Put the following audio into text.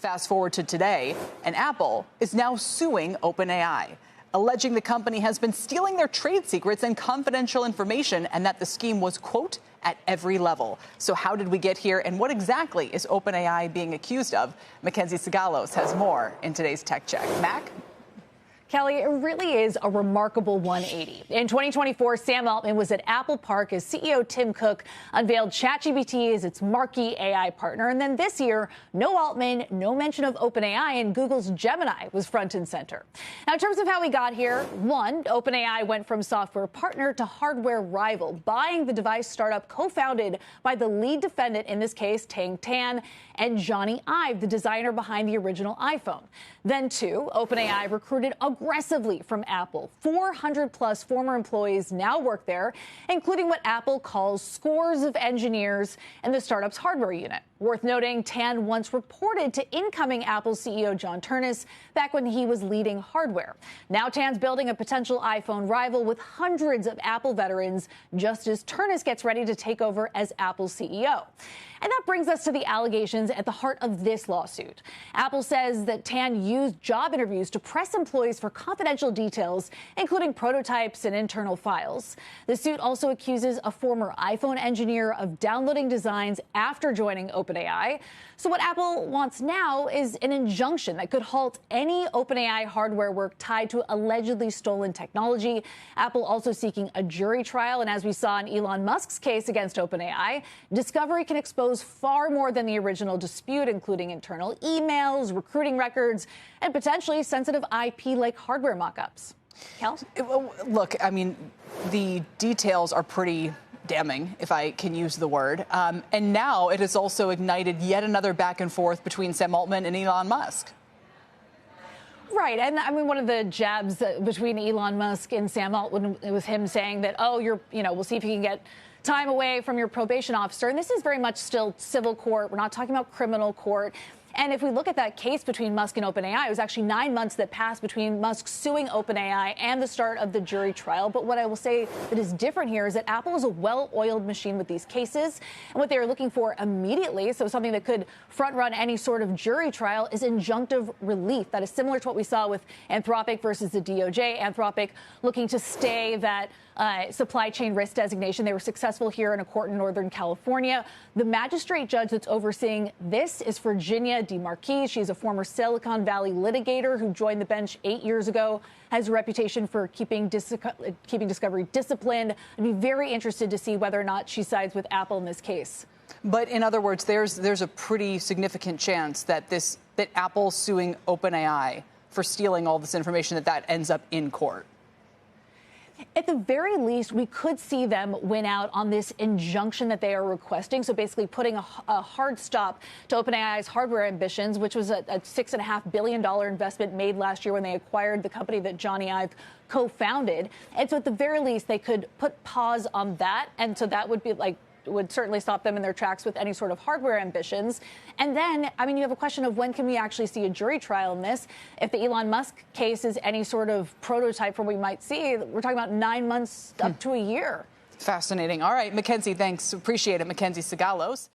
Fast forward to today, and Apple is now suing OpenAI, alleging the company has been stealing their trade secrets and confidential information and that the scheme was, quote, at every level. So how did we get here, and what exactly is OpenAI being accused of? MacKenzie Sigalos has more in today's Tech Check. Mac? Kelly, it really is a remarkable 180. In 2024, Sam Altman was at Apple Park as CEO Tim Cook unveiled ChatGPT as its marquee AI partner. And then this year, no Altman, no mention of OpenAI, and Google's Gemini was front and center. Now, in terms of how we got here, one, OpenAI went from software partner to hardware rival, buying the device startup co-founded by the lead defendant in this case, Tang Tan, and Johnny Ive, the designer behind the original iPhone. Then two, OpenAI recruited aggressively from Apple. 400 plus former employees now work there, including what Apple calls scores of engineers in the startup's hardware unit. Worth noting, Tan once reported to incoming Apple CEO John Ternus back when he was leading hardware. Now Tan's building a potential iPhone rival with hundreds of Apple veterans, just as Ternus gets ready to take over as Apple CEO. And that brings us to the allegations at the heart of this lawsuit. Apple says that Tan used job interviews to press employees for confidential details, including prototypes and internal files. The suit also accuses a former iPhone engineer of downloading designs after joining OpenAI. So what Apple wants now is an injunction that could halt any OpenAI hardware work tied to allegedly stolen technology. Apple also seeking a jury trial. And as we saw in Elon Musk's case against OpenAI, discovery can expose far more than the original dispute, including internal emails, recruiting records, and potentially sensitive IP like hardware mockups. Kel? Look, I mean, the details are pretty damning, if I can use the word. And now it has also ignited yet another back and forth between Sam Altman and Elon Musk. Right. And I mean, one of the jabs between Elon Musk and Sam Altman was him saying that, oh, we'll see if you can get time away from your probation officer. And this is very much still civil court. We're not talking about criminal court. And if we look at that case between Musk and OpenAI, it was actually 9 months that passed between Musk suing OpenAI and the start of the jury trial. But what I will say that is different here is that Apple is a well-oiled machine with these cases. And what they are looking for immediately, so something that could front-run any sort of jury trial, is injunctive relief. That is similar to what we saw with Anthropic versus the DOJ. Anthropic looking to stay that supply chain risk designation. They were successful here in a court in Northern California. The magistrate judge that's overseeing this is Virginia DeMarquis. She's a former Silicon Valley litigator who joined the bench 8 years ago, has a reputation for keeping discovery disciplined. I'd be very interested to see whether or not she sides with Apple in this case. But in other words, there's a pretty significant chance that that Apple suing OpenAI for stealing all this information, that ends up in court. At the very least, we could see them win out on this injunction that they are requesting. So basically putting a hard stop to OpenAI's hardware ambitions, which was a $6.5 billion investment made last year when they acquired the company that Johnny Ive co-founded. And so at the very least, they could put pause on that. And so that would be would certainly stop them in their tracks with any sort of hardware ambitions. And then, I mean, you have a question of when can we actually see a jury trial in this? If the Elon Musk case is any sort of prototype for what we might see, we're talking about 9 months up to a year. Fascinating. All right, MacKenzie, thanks. Appreciate it. MacKenzie Sigalos.